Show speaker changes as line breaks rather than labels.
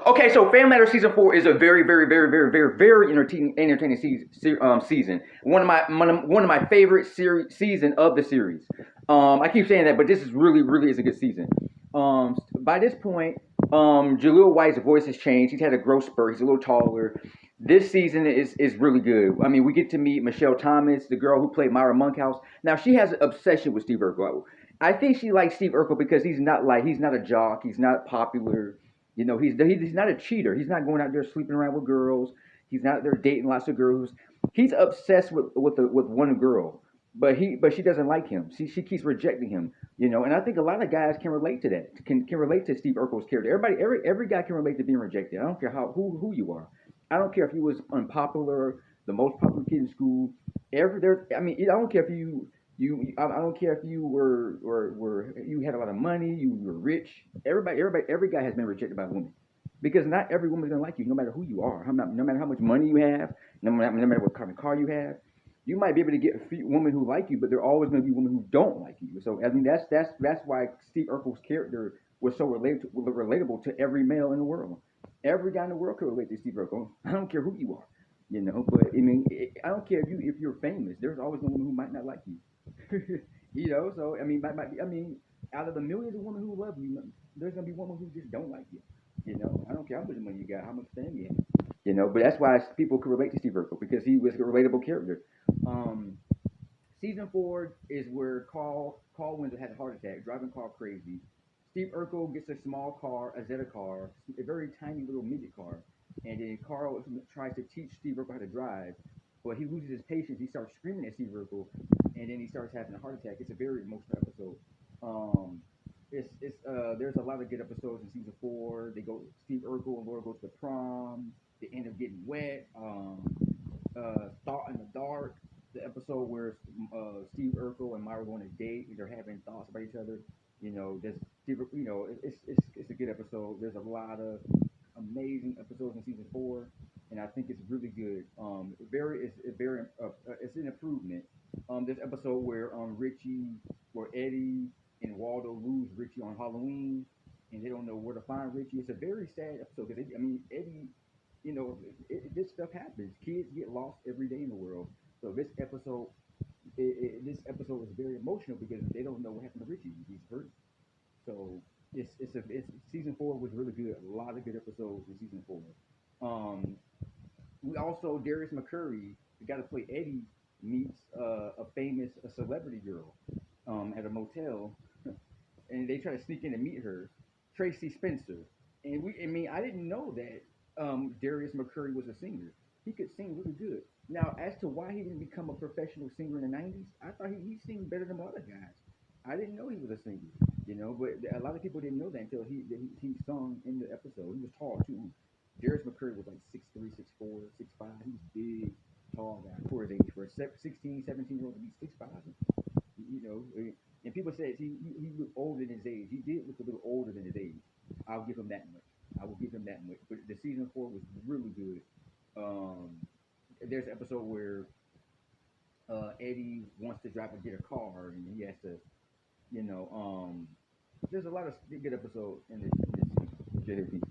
Okay, so Family Matters season 4 is a very, very, very, very, very, very entertaining season. One of my favorite season of the series. I keep saying that, but this is really, really is a good season. By this point, Jaleel White's voice has changed. He's had a growth spurt. He's a little taller. This season is really good. I mean, we get to meet Michelle Thomas, the girl who played Myra Monkhouse. Now she has an obsession with Steve Urkel. I think she likes Steve Urkel because he's not a jock. He's not popular. You know, he's not a cheater. He's not going out there sleeping around with girls. He's not there dating lots of girls. He's obsessed with one girl, but she doesn't like him. She keeps rejecting him. You know, and I think a lot of guys can relate to that. Can relate to Steve Urkel's character. Every guy can relate to being rejected. I don't care who you are. I don't care if you was unpopular, the most popular kid in school. I don't care if I don't care if you were you had a lot of money, you were rich. Every guy has been rejected by a woman, because not every woman is gonna like you, no matter who you are, no matter how much money you have, no matter what kind of car you have. You might be able to get a few women who like you, but there are always going to be women who don't like you. So I mean, that's why Steve Urkel's character was so relatable to every male in the world. Every guy in the world could relate to Steve Urkel. I don't care who you are, you know. But I mean, I don't care if you're famous. There's always a woman who might not like you. You know, so I mean, out of the millions of women who love you, there's gonna be women who just don't like you. You know, I don't care how much money you got, how much fame you have. You know, but that's why people could relate to Steve Urkel, because he was a relatable character. Um, Season 4 is where Carl Winslow had a heart attack, driving Carl crazy. Steve Urkel gets a small car, a Zeta car, a very tiny little midget car, and then Carl tries to teach Steve Urkel how to drive, but he loses his patience. He starts screaming at Steve Urkel, and then he starts having a heart attack. It's a very emotional episode. Um, it's there's a lot of good episodes in season 4. They go Steve Urkel and Laura go to the prom. They end up getting wet. Thought in the Dark, the episode where Steve Urkel and Myra go on a date and they're having thoughts about each other. You know, it's a good episode. There's a lot of amazing episodes in season 4, and I think it's really good. It's an improvement. This episode where Eddie and Waldo lose Richie on Halloween, and they don't know where to find Richie. It's a very sad episode because Eddie, you know, this stuff happens. Kids get lost every day in the world. So this episode was very emotional because they don't know what happened to Richie. He's hurt. So season 4 was really good. A lot of good episodes in season 4. Um, we also Darius McCurry, the guy to play Eddie, meets a celebrity girl at a motel, and they try to sneak in and meet her, Tracy Spencer. I didn't know that Darius McCurry was a singer. He could sing really good. Now, as to why he didn't become a professional singer in the '90s, I thought he sang better than a lot of guys. I didn't know he was a singer, you know. But a lot of people didn't know that until he sung in the episode. He was tall too. Darius McCurry was like 6'3", 6'4", 6'5". He was big, tall guy for his age. For a 16, 17-year-old to be 6'5", you know. And people say he looked older than his age. He did look a little older than his age. I'll give him that much. I will give him that much. But the season 4 was really good. Um, there's an episode where Eddie wants to drive and get a car, and he has to, you know, there's a lot of good episodes in this season.